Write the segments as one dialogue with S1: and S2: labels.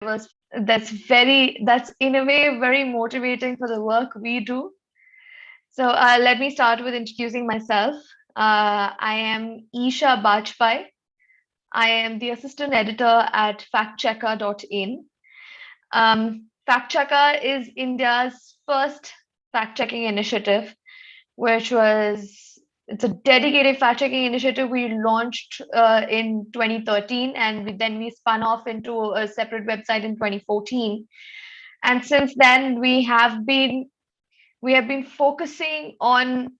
S1: was that's in a way very motivating for the work we do. So let me start with introducing myself. I am Isha Bajpai. I am the assistant editor at factchecker.in. Factchecker is India's first fact-checking initiative, which was it's a dedicated fact-checking initiative we launched in 2013, and then we spun off into a separate website in 2014. And since then, we have been focusing on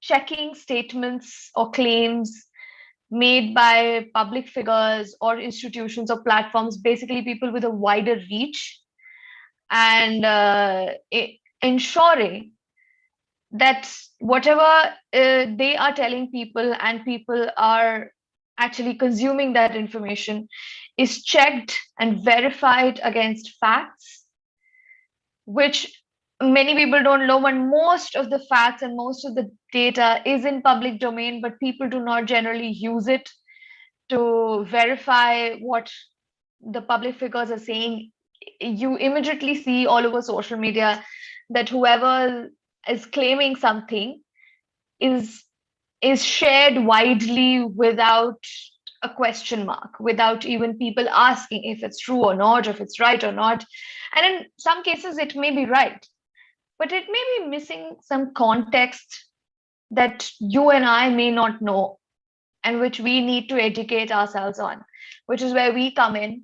S1: checking statements or claims made by public figures or institutions or platforms, basically people with a wider reach, and ensuring that whatever they are telling people and people are actually consuming that information is checked and verified against facts, which many people don't know. And most of the facts and most of the data is in public domain, but people do not generally use it to verify what the public figures are saying. You immediately see all over social media that whoever is claiming something is is shared widely without a question mark, without even people asking if it's true or not, if it's right or not. And in some cases, it may be right, but it may be missing some context that you and I may not know, and which we need to educate ourselves on, which is where we come in.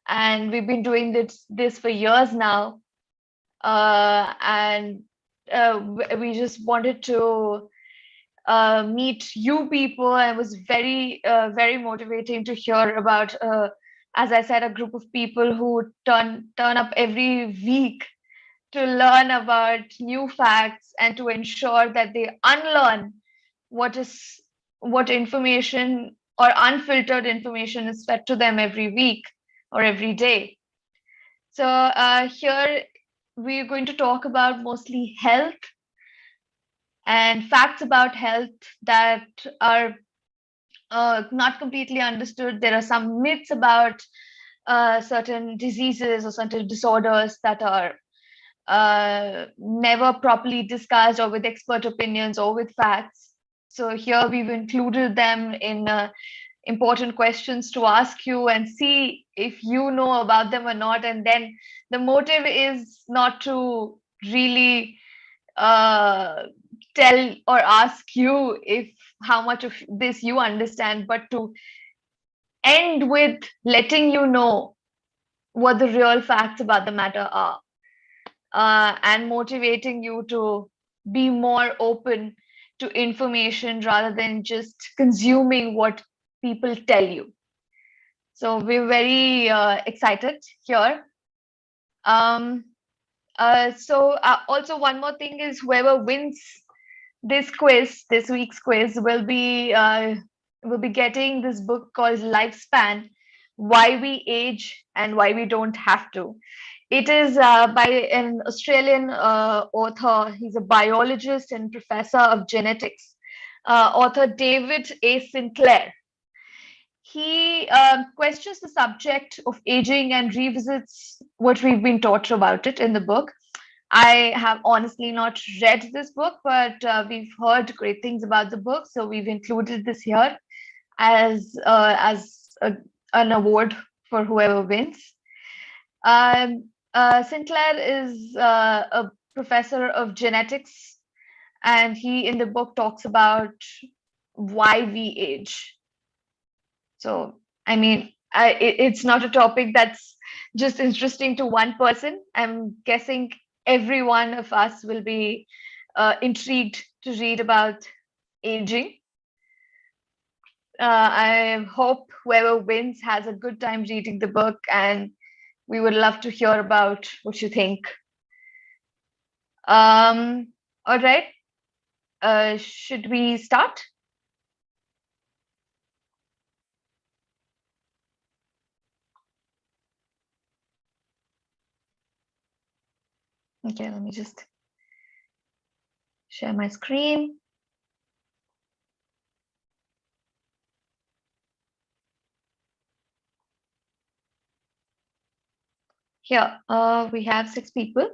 S1: And we've been doing this for years now. And we just wanted to meet you people, and it was very motivating to hear about, as I said, a group of people who turn up every week to learn about new facts and to ensure that they unlearn what is what information or unfiltered information is fed to them every week or every day. So here we're going to talk about mostly health and facts about health that are not completely understood. There are some myths about certain diseases or certain disorders that are never properly discussed or with expert opinions or with facts. So here we've included them in important questions to ask you and see if you know about them or not. And then the motive is not to really uh, tell or ask you if how much of this you understand, but to end with letting you know what the real facts about the matter are, and motivating you to be more open to information rather than just consuming what people tell you. So we're very excited here. Um, also one more thing is whoever wins this week's quiz will be getting this book called Lifespan: Why We Age and Why We Don't Have to. It is by an Australian author. He's a biologist and professor of genetics, author David A. Sinclair. He questions the subject of aging and revisits what we've been taught about it in the book. I have honestly not read this book, but we've heard great things about the book, so we've included this here as an award for whoever wins. Sinclair is a professor of genetics, and he in the book talks about why we age. So, I mean, it's not a topic that's just interesting to one person. I'm guessing every one of us will be intrigued to read about aging. I hope whoever wins has a good time reading the book, and we would love to hear about what you think. All right. Should we start? Okay, let me just share my screen. Here, we have 6 people.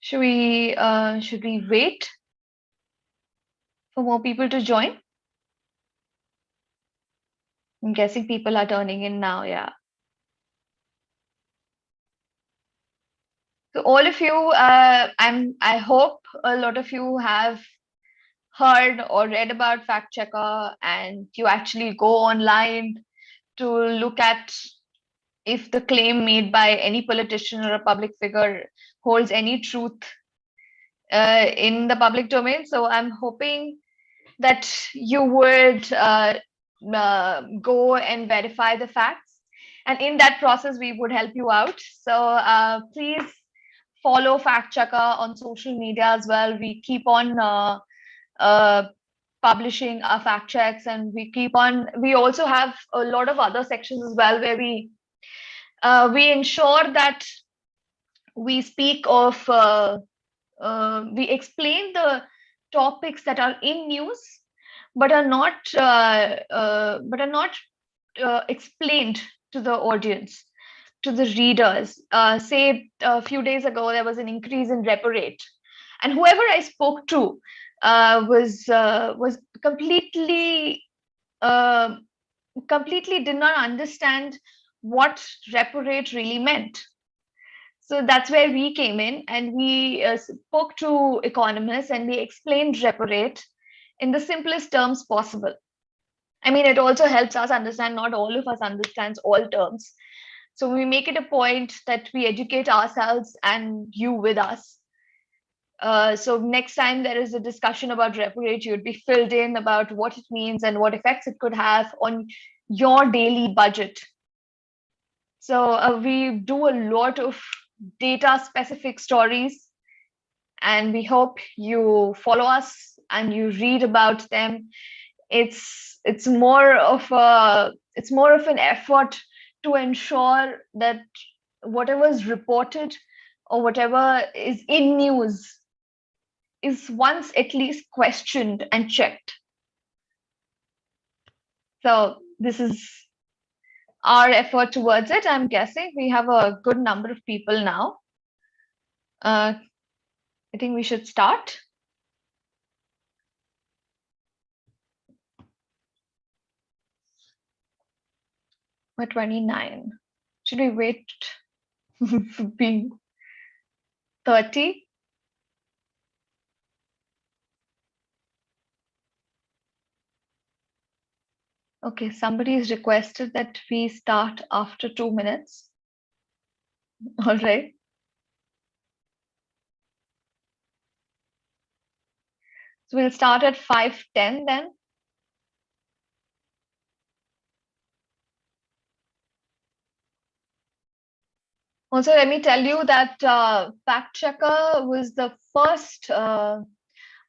S1: Should we wait for more people to join? I'm guessing people are turning in now, yeah. So all of you, I hope a lot of you have heard or read about fact checker, and you actually go online to look at if the claim made by any politician or a public figure holds any truth in the public domain. So I'm hoping that you would go and verify the facts, and in that process we would help you out. So please follow fact checker on social media as well. We keep on uh, publishing our fact checks, and we also have a lot of other sections as well where we ensure that we speak of we explain the topics that are in news but are not explained to the audience, to the readers. Say a few days ago there was an increase in repo rate, and whoever I spoke to was uh, completely did not understand what repo rate really meant. So that's where we came in, and we spoke to economists and we explained repo rate in the simplest terms possible. I mean, it also helps us understand, not all of us understands all terms. So we make it a point that we educate ourselves and you with us. So next time there is a discussion about repo rate, you'd be filled in about what it means and what effects it could have on your daily budget. So we do a lot of data specific stories, and we hope you follow us and you read about them. It's more of an effort to ensure that whatever is reported or whatever is in news is once at least questioned and checked. So this is our effort towards it. I'm guessing we have a good number of people now. I think we should start. We're 29. Should we wait for being 30? Okay, somebody has requested that we start after 2 minutes. All right. So we'll start at 5:10 then. Also, let me tell you that Fact Checker was the first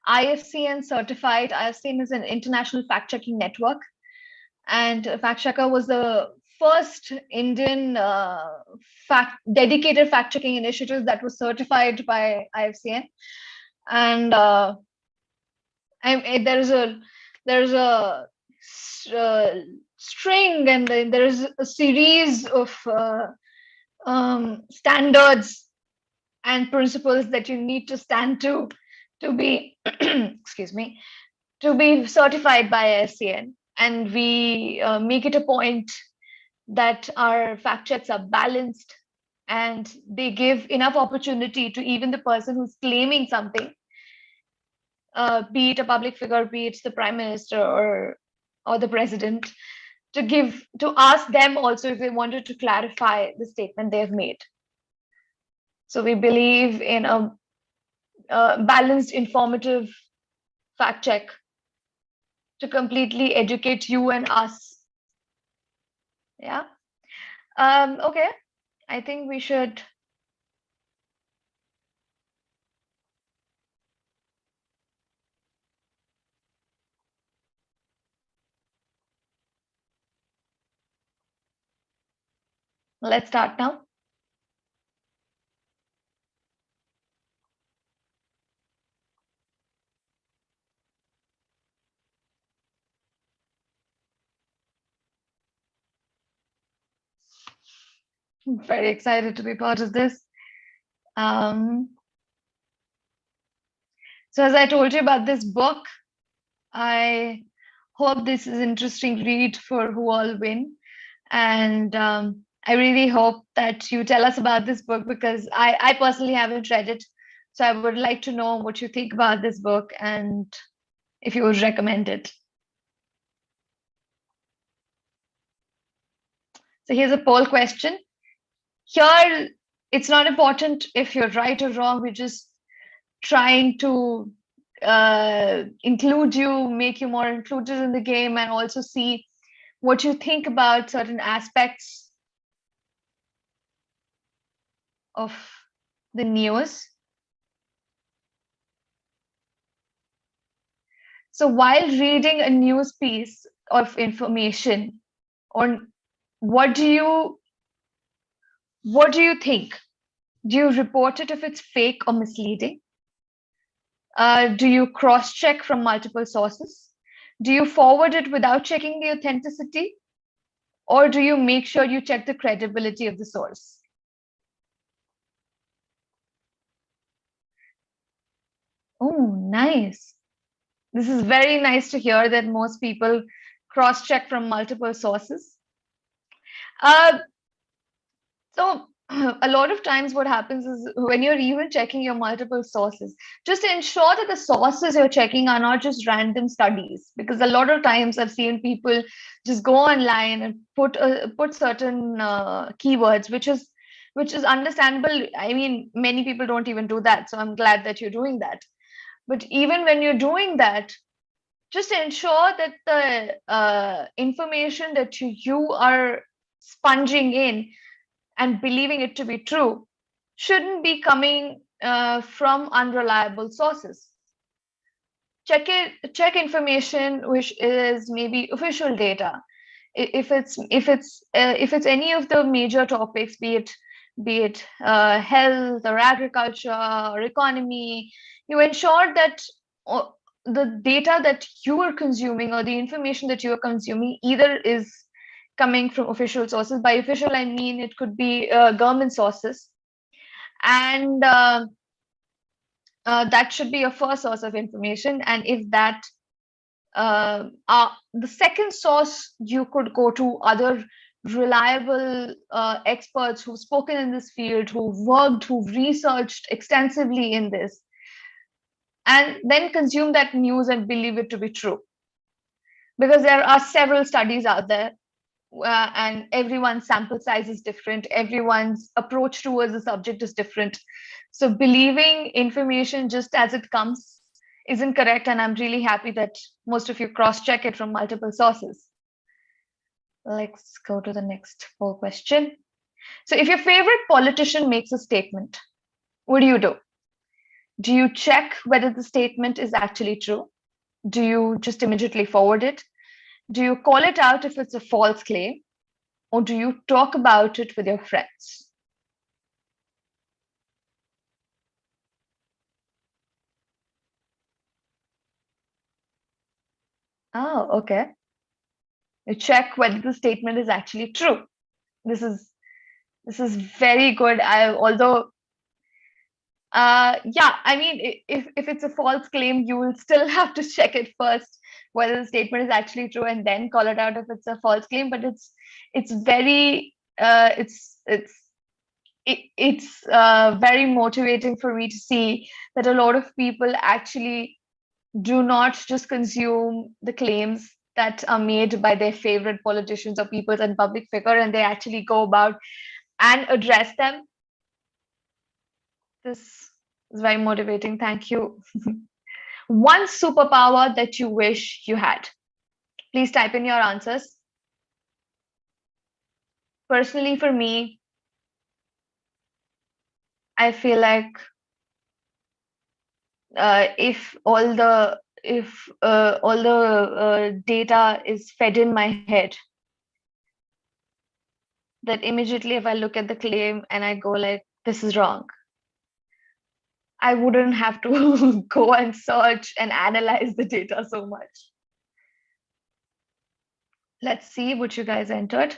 S1: IFCN certified. IFCN is an international fact checking network, and Fact Checker was the first Indian dedicated fact checking initiative that was certified by IFCN. And there's a string, and then there is a series of standards and principles that you need to stand to be excuse me, to be certified by IFCN. And we make it a point that our fact checks are balanced and they give enough opportunity to even the person who's claiming something, be it a public figure, be it the prime minister or the president, to ask them also if they wanted to clarify the statement they have made. So we believe in a balanced, informative fact check to completely educate you and us. Yeah. Okay. I think we should. Let's start now. I'm very excited to be part of this. Um, so as I told you about this book, I hope this is interesting read for Who All Win. And I really hope that you tell us about this book because I personally haven't read it. So I would like to know what you think about this book and if you would recommend it. So here's a poll question. Here, it's not important if you're right or wrong. We're just trying to include you, make you more included in the game, and also see what you think about certain aspects of the news. So while reading a news piece of information, on what do you think? Do you report it if it's fake or misleading? Do you cross-check from multiple sources? Do you forward it without checking the authenticity? Or do you make sure you check the credibility of the source? Oh, nice. This is very nice to hear that most people cross-check from multiple sources. Uh, so a lot of times what happens is when you're even checking your multiple sources, just ensure that the sources you're checking are not just random studies, because a lot of times I've seen people just go online and put certain keywords, which is understandable. I mean, many people don't even do that, so I'm glad that you're doing that. But even when you're doing that, just ensure that the information that you are sponging in and believing it to be true shouldn't be coming from unreliable sources. Check information which is maybe official data. If it's any of the major topics, be it health or agriculture or economy, you ensure that the data that you are consuming or the information that you are consuming either is coming from official sources. By official, I mean it could be government sources, and that should be your first source of information. And if that the second source, you could go to other reliable experts who've spoken in this field, who've worked, who've researched extensively in this, and then consume that news and believe it to be true. Because there are several studies out there, and everyone's sample size is different, everyone's approach towards the subject is different. So believing information just as it comes isn't correct, and I'm really happy that most of you cross-check it from multiple sources. Let's go to the next poll question. So if your favorite politician makes a statement, what do you do? Do you check whether the statement is actually true? Do you just immediately forward it? Do you call it out if it's a false claim? Or do you talk about it with your friends? Oh, okay. You check whether the statement is actually true. This is very good. Although yeah, I mean, if it's a false claim, you will still have to check it first whether the statement is actually true, and then call it out if it's a false claim. But it's very it's very motivating for me to see that a lot of people actually do not just consume the claims that are made by their favorite politicians or people and public figure, and they actually go about and address them. This is very motivating. Thank you. One superpower that you wish you had. Please type in your answers. Personally, for me, I feel like if all the data is fed in my head, that immediately if I look at the claim and I go like, this is wrong, I wouldn't have to go and search and analyze the data so much. Let's see what you guys entered.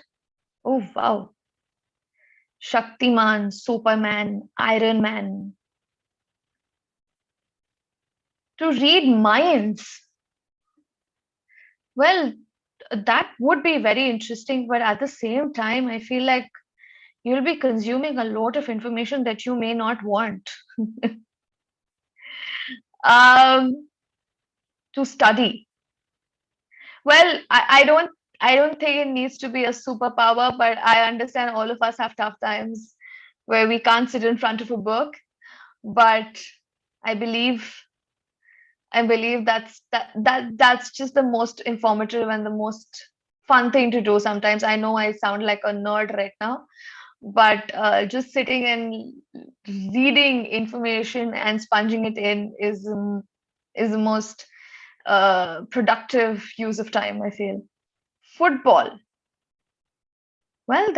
S1: Oh, wow. Shaktiman, Superman, Iron Man. To read minds. Well, that would be very interesting, but at the same time, I feel like you'll be consuming a lot of information that you may not want. To study. Well, I don't think it needs to be a superpower, but I understand all of us have tough times where we can't sit in front of a book. But I believe I believe that's just the most informative and the most fun thing to do sometimes. I know I sound like a nerd right now, but just sitting and reading information and sponging it in is the most productive use of time, I feel. Football. Well,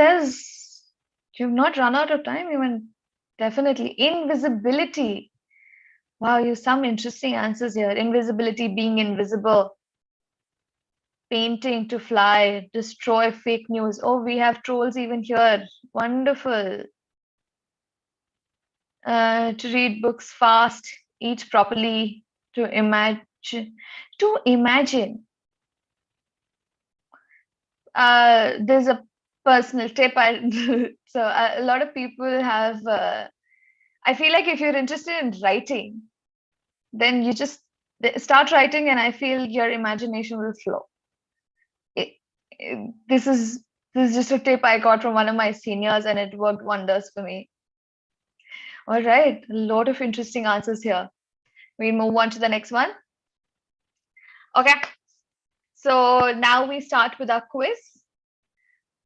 S1: you've not run out of time, even definitely. Invisibility. Wow, you have some interesting answers here. Invisibility, being invisible, painting to fly, destroy fake news. Oh, we have trolls even here. Wonderful. To read books fast, eat properly, to imagine. To imagine. There's a personal tip. So a lot of people have. I feel like if you're interested in writing, then you just start writing, and I feel your imagination will flow. It, this is just a tip I got from one of my seniors, and it worked wonders for me. All right, a lot of interesting answers here. We move on to the next one. Okay, so now we start with our quiz.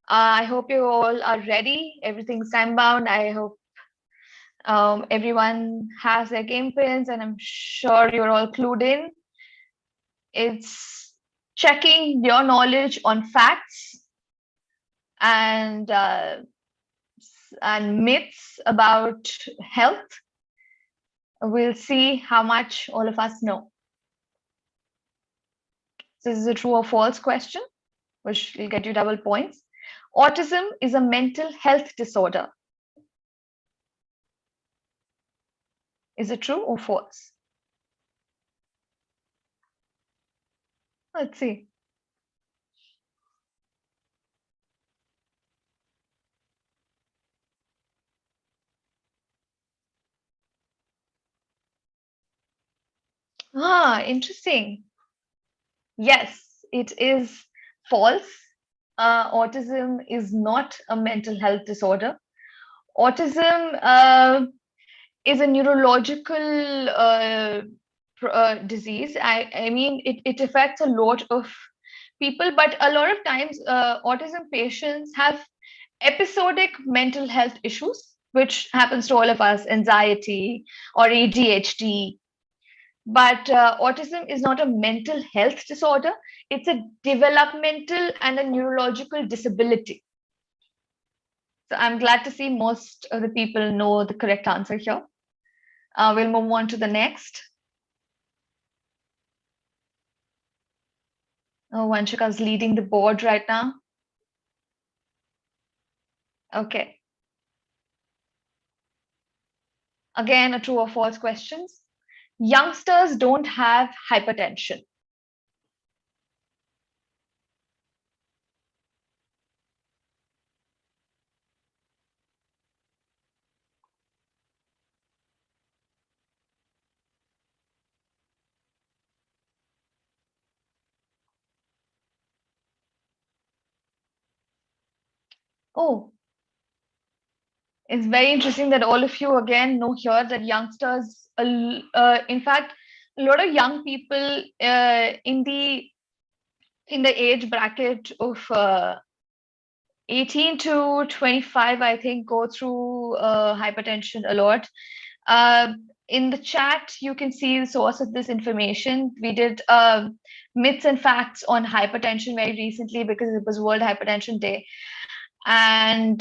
S1: I hope you all are ready. Everything's time bound. I hope everyone has their game pins, and I'm sure you're all clued in. It's checking your knowledge on facts and myths about health. We'll see how much all of us know. This is a true or false question, which will get you double points. Autism is a mental health disorder. Is it true or false? Let's see. Interesting. Yes, it is false. Autism is not a mental health disorder. Autism is a neurological disease. I mean, it affects a lot of people, but a lot of times autism patients have episodic mental health issues, which happens to all of us, anxiety or ADHD. But autism is not a mental health disorder, it's a developmental and a neurological disability. So I'm glad to see most of the people know the correct answer here. We'll move on to the next. Oh, Vanshika's leading the board right now. Okay. Again, a true or false questions. Youngsters don't have hypertension. Oh, it's very interesting that all of you again know here that youngsters, in fact, a lot of young people in the age bracket of 18 to 25, I think, go through hypertension a lot. In the chat, you can see the source of this information. We did myths and facts on hypertension very recently because it was World Hypertension Day. And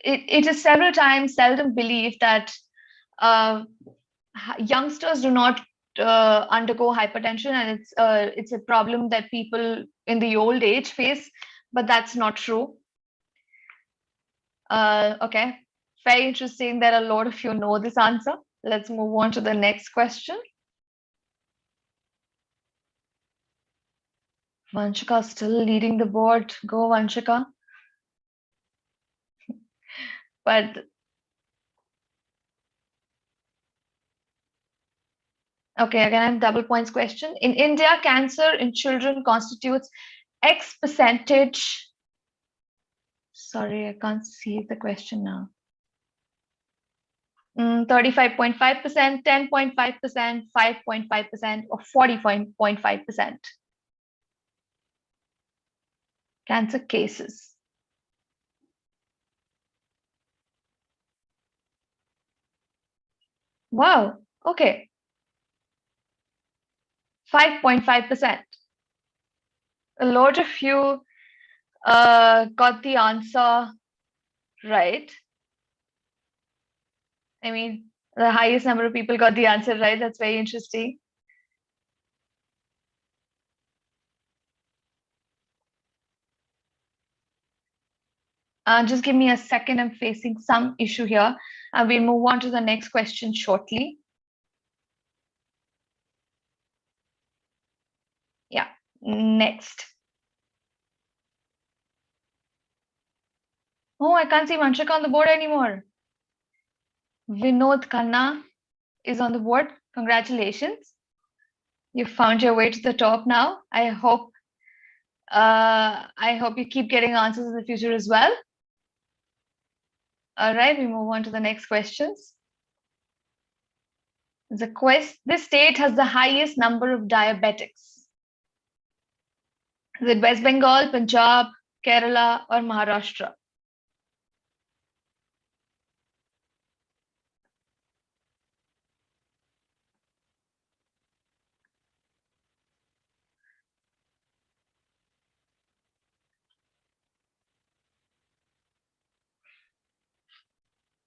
S1: it is several times seldom believed that youngsters do not undergo hypertension, and it's a problem that people in the old age face, but that's not true. Okay, very interesting that a lot of you know this answer. Let's move on to the next question. Vanshika still leading the board. Go, Vanshika. But okay, again, double points question. In India, cancer in children constitutes X percentage. Sorry, I can't see the question now. 35.5%, 10.5%, 5.5%, or 40.5%. Cancer cases. Wow, okay. 5.5%. A lot of you got the answer right. I mean, the highest number of people got the answer right. That's very interesting. Just give me a second. I'm facing some issue here. We'll move on to the next question shortly. Yeah, next. Oh, I can't see Vanshika on the board anymore. Vinod Khanna is on the board. Congratulations. You found your way to the top now. I hope you keep getting answers in the future as well. All right, we move on to the next questions. This state has the highest number of diabetics. Is it West Bengal, Punjab, Kerala, or Maharashtra?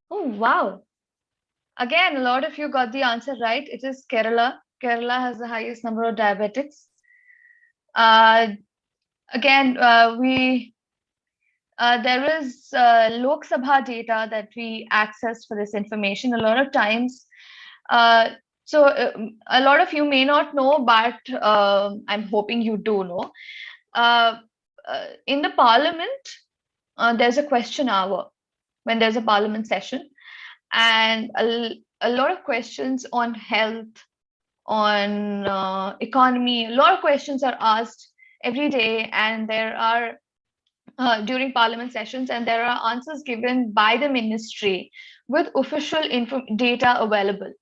S1: Oh, wow. Again, a lot of you got the answer right. It is Kerala. Kerala has the highest number of diabetics. Again, there is Lok Sabha data that we access for this information. A lot of times, a lot of you may not know, but I'm hoping you do know. In the parliament, there's a question hour when there's a parliament session, and a lot of questions on health, on economy, a lot of questions are asked every day, and there are during parliament sessions, and there are answers given by the ministry with official data available.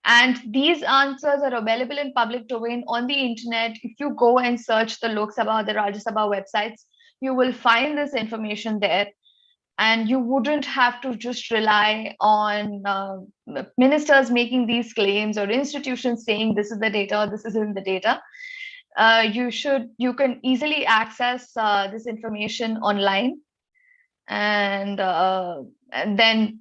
S1: And these answers are available in public domain on the internet. If you go and search the Lok Sabha, the Rajya Sabha websites, you will find this information there. And you wouldn't have to just rely on ministers making these claims or institutions saying this is the data, or this isn't the data. You can easily access this information online, and then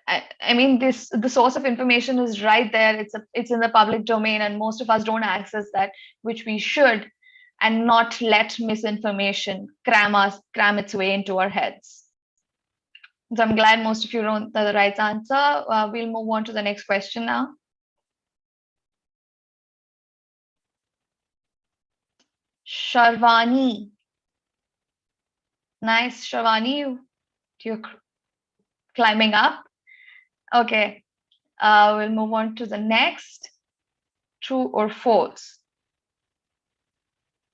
S1: I mean the source of information is right there. It's in the public domain, and most of us don't access that, which we should, and not let misinformation cram its way into our heads. So I'm glad most of you wrote the right answer. We'll move on to the next question now. Sharvani. Nice, Sharvani. You're climbing up. Okay. We'll move on to the next. True or false?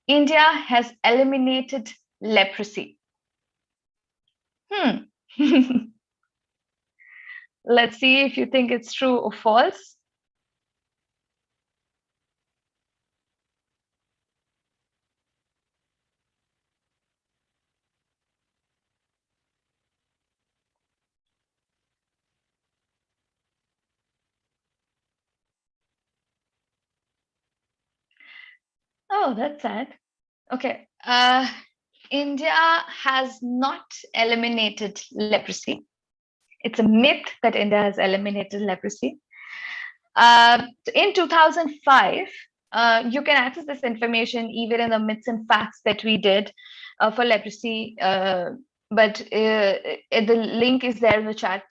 S1: India has eliminated leprosy. Let's see if you think it's true or false. Oh, that's sad. Okay. India has not eliminated leprosy. It's a myth that India has eliminated leprosy. In 2005, you can access this information even in the myths and facts that we did for leprosy but the link is there in the chat.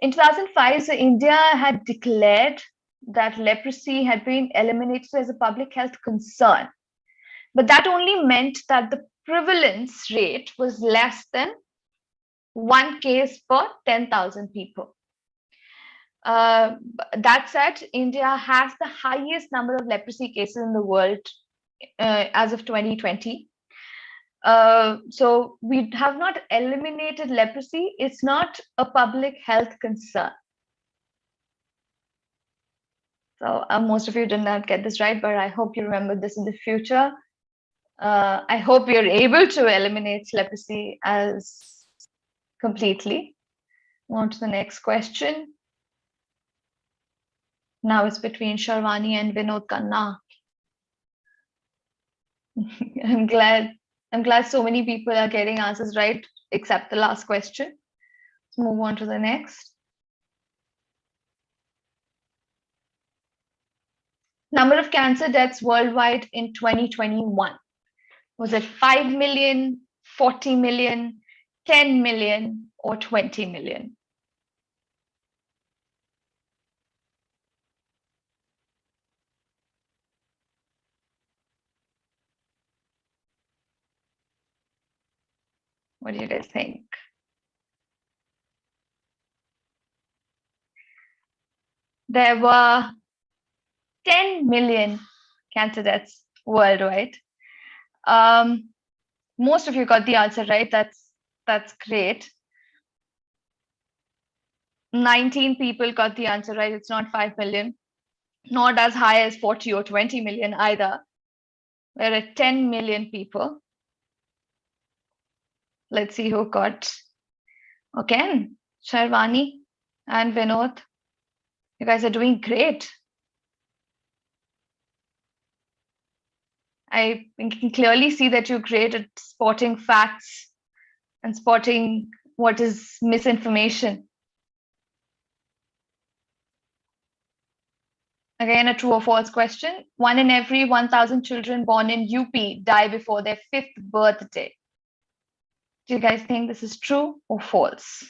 S1: In 2005, so India had declared that leprosy had been eliminated as a public health concern. But that only meant that the prevalence rate was less than 1 case per 10,000 people. That said, India has the highest number of leprosy cases in the world as of 2020. So we have not eliminated leprosy. It's not a public health concern. So most of you did not get this right, but I hope you remember this in the future. I hope you're able to eliminate leprosy as completely. On to the next question. Now it's between Sharwani and Vinod Khanna. I'm glad so many people are getting answers right, except the last question. Let's move on to the next. Number of cancer deaths worldwide in 2021. Was it 5 million, 40 million, 10 million, or 20 million? What do you guys think? There were 10 million cancer deaths worldwide. Most of you got the answer right. That's great. 19 people got the answer right. It's not 5 million, not as high as 40 or 20 million either. We're at 10 million people. Let's see who got. Okay, Sharwani and Vinod, you guys are doing great. I can clearly see that you're great at spotting facts and spotting what is misinformation. Again, a true or false question. 1 in every 1,000 children born in UP die before their 5th birthday. Do you guys think this is true or false?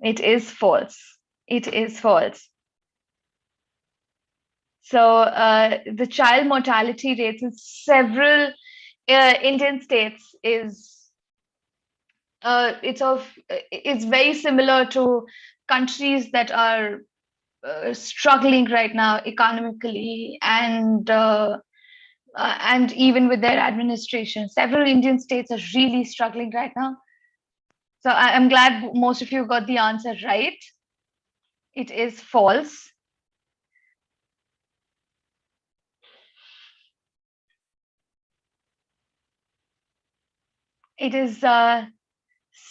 S1: It is false. It is false. So the child mortality rates in several Indian states it's very similar to countries that are struggling right now economically and even with their administration. Several Indian states are really struggling right now. So I'm glad most of you got the answer right. It is false. It is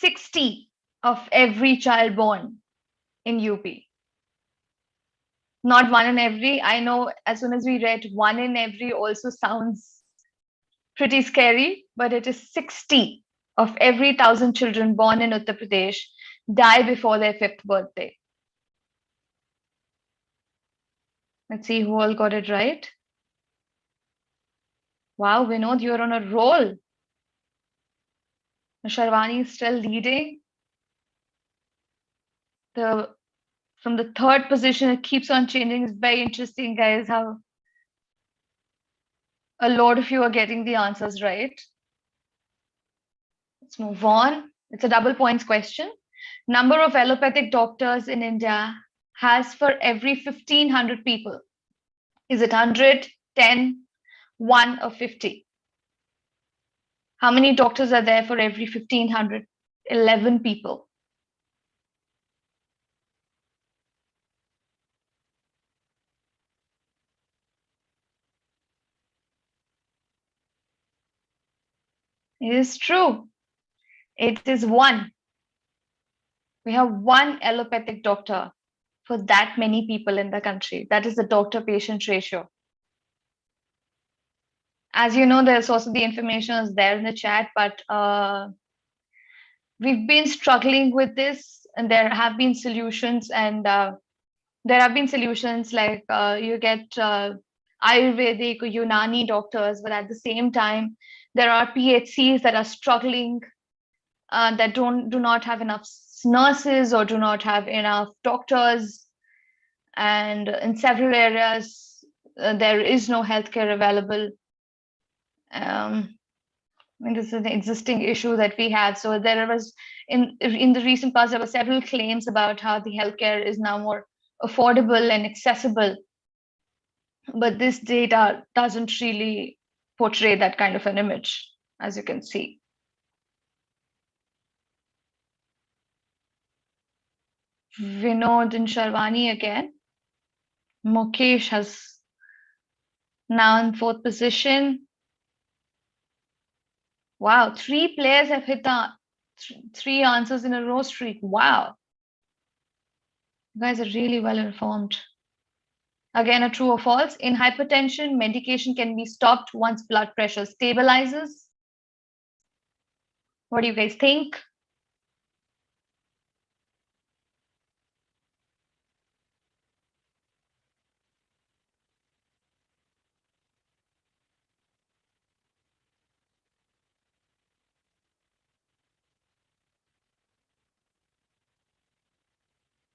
S1: 60 of every child born in UP. Not 1 in every. I know as soon as we read 1 in every also sounds pretty scary, but it is 60 of every 1,000 children born in Uttar Pradesh die before their 5th birthday. Let's see who all got it right. Wow, Vinod, you're on a roll. Sharwani is still leading. From the 3rd position, it keeps on changing. It's very interesting, guys, how a lot of you are getting the answers right. Let's move on. It's a double points question. Number of allopathic doctors in India has for every 1,500 people. Is it 100, 10, 1, or 50? How many doctors are there for every 1,500? 11 people. It is true. It is 1. We have 1 allopathic doctor for that many people in the country. That is the doctor-patient ratio. As you know, there's also the information is there in the chat, but we've been struggling with this, and there have been solutions, and there have been solutions like you get Ayurvedic or Unani doctors, but at the same time, there are PHCs that are struggling, that do not have enough nurses or do not have enough doctors, and in several areas there is no healthcare available. I mean, this is an existing issue that we had. So there was in the recent past there were several claims about how the healthcare is now more affordable and accessible, but this data doesn't really portray that kind of an image, as you can see. Vinod and Sharwani again. Mukesh has now in 4th position. Wow, 3 players have hit the 3 answers in a row streak. Wow. You guys are really well informed. Again, a true or false. In hypertension, medication can be stopped once blood pressure stabilizes. What do you guys think?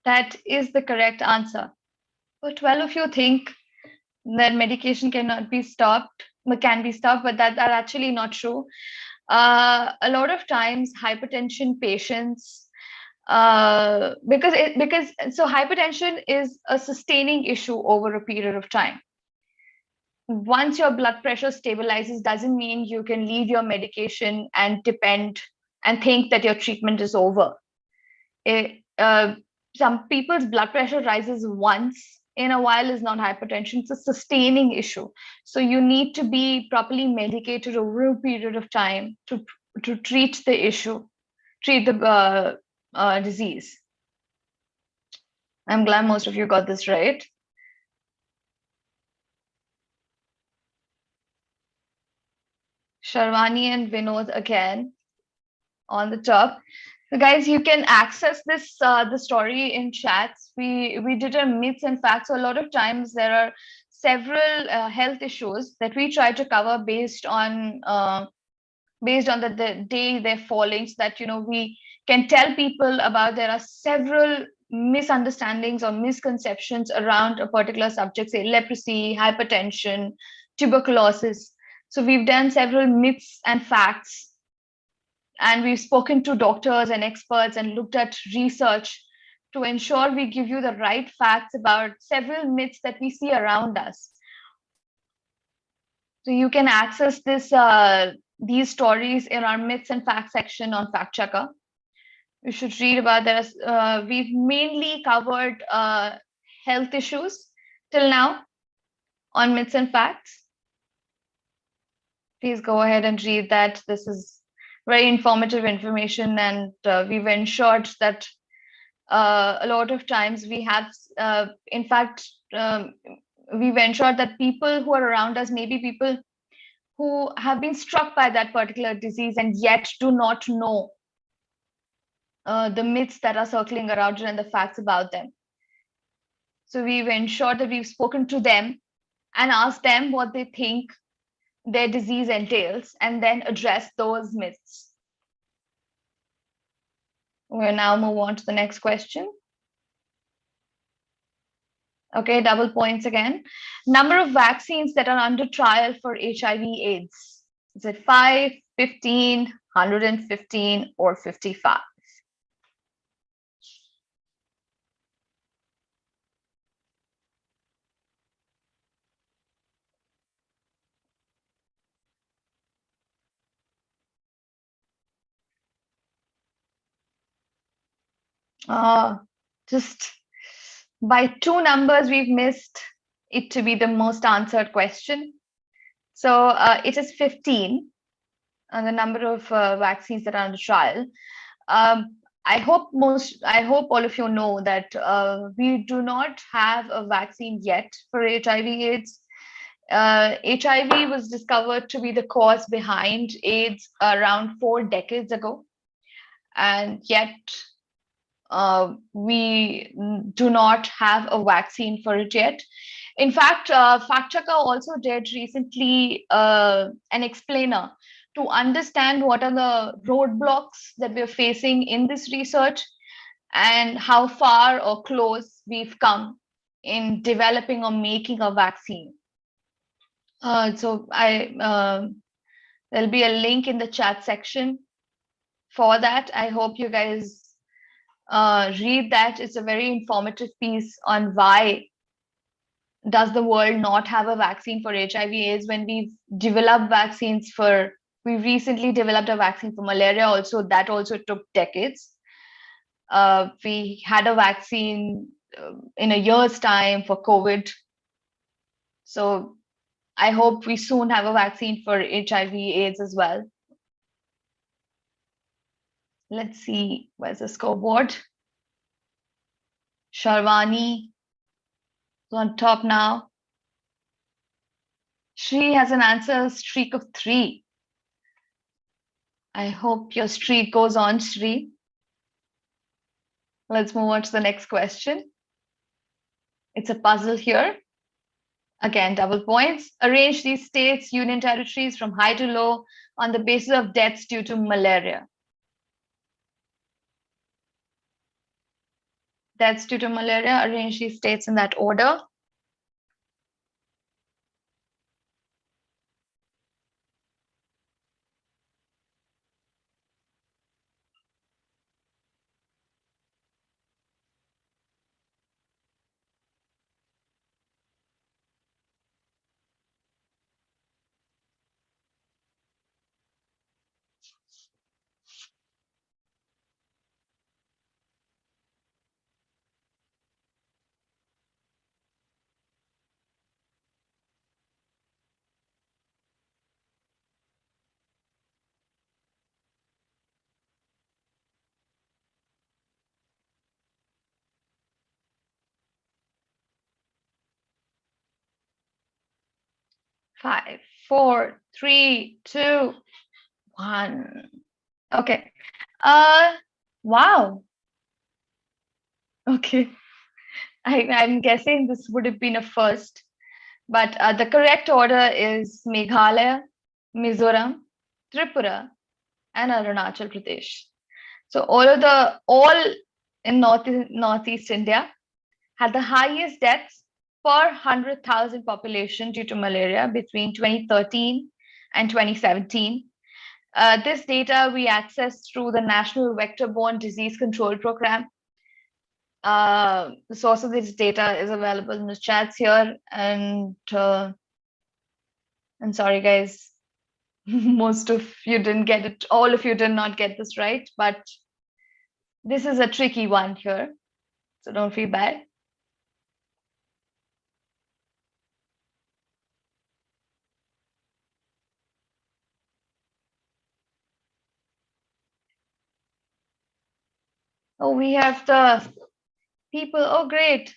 S1: That is the correct answer. But 12 of you think that medication cannot be stopped, can be stopped, but that's actually not true. A lot of times, hypertension patients, because so hypertension is a sustaining issue over a period of time. Once your blood pressure stabilizes, doesn't mean you can leave your medication and depend and think that your treatment is over. Some people's blood pressure rises once in a while is not hypertension, it's a sustaining issue. So you need to be properly medicated over a period of time to treat the issue, treat the disease. I'm glad most of you got this right. Sharwani and Vinod again on the top. So guys, you can access this the story in chats. We did a myths and facts. So a lot of times there are several health issues that we try to cover based on the day they're falling, so that we can tell people about there are several misunderstandings or misconceptions around a particular subject, say leprosy, hypertension, tuberculosis. So we've done several myths and facts, and we've spoken to doctors and experts and looked at research to ensure we give you the right facts about several myths that we see around us. So you can access these stories in our myths and facts section on Fact Checker. You should read about this. We've mainly covered health issues till now on myths and facts. Please go ahead and read that. This is very informative information, and we've ensured that a lot of times we have, in fact, we've ensured that people who are around us, maybe people who have been struck by that particular disease and yet do not know the myths that are circling around and the facts about them. So we've ensured that we've spoken to them and asked them what they think their disease entails, and then address those myths. We'll now move on to the next question. Okay, double points again. Number of vaccines that are under trial for HIV/AIDS. Is it 5, 15, 115, or 55? Just by 2 numbers, we've missed it to be the most answered question. So it is 15, the number of vaccines that are under trial. I hope all of you know that we do not have a vaccine yet for HIV/AIDS. HIV was discovered to be the cause behind AIDS around 4 decades ago, and yet we do not have a vaccine for it yet. In fact, Fact Checker also did recently an explainer to understand what are the roadblocks that we're facing in this research and how far or close we've come in developing or making a vaccine. So there'll be a link in the chat section for that. I hope you guys read that. It's a very informative piece on why does the world not have a vaccine for HIV/AIDS when we've developed vaccines for, we recently developed a vaccine for malaria also, that also took decades. We had a vaccine in a year's time for COVID. So I hope we soon have a vaccine for HIV/AIDS as well. Let's see, where's the scoreboard? Sharwani is on top now. Shri has an answer, streak of 3. I hope your streak goes on, Shri. Let's move on to the next question. It's a puzzle here. Again, double points. Arrange these states, union territories from high to low on the basis of deaths due to malaria. Deaths due to malaria, arrange these states in that order. Five, four, three, two, one. Okay. Wow. Okay. I'm guessing this would have been a first, but the correct order is Meghalaya, Mizoram, Tripura, and Arunachal Pradesh. So all in Northeast India had the highest deaths per 100,000 population due to malaria between 2013 and 2017. This data we accessed through the National Vector-Borne Disease Control Program. The source of this data is available in the chats here, and I'm sorry guys, most of you didn't get it, all of you did not get this right, but this is a tricky one here, so don't feel bad. Oh, we have the people. Oh, great.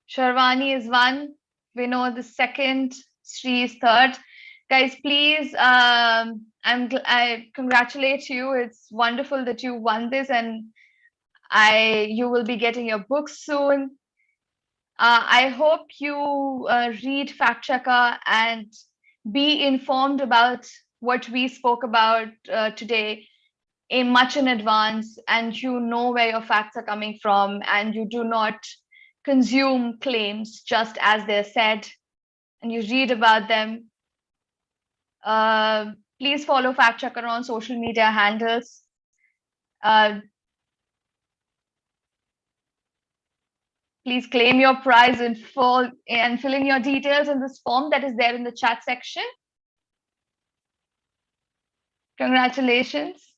S1: Sharwani is 1, Vinod is 2nd, Sri is 3rd. Guys, please, I congratulate you. It's wonderful that you won this, and you will be getting your books soon. I hope you read Fact Checker and be informed about what we spoke about today much in advance, and you know where your facts are coming from, and you do not consume claims just as they're said, and you read about them. Please follow Fact Checker on social media handles. Please claim your prize and fill in your details in this form that is there in the chat section. Congratulations.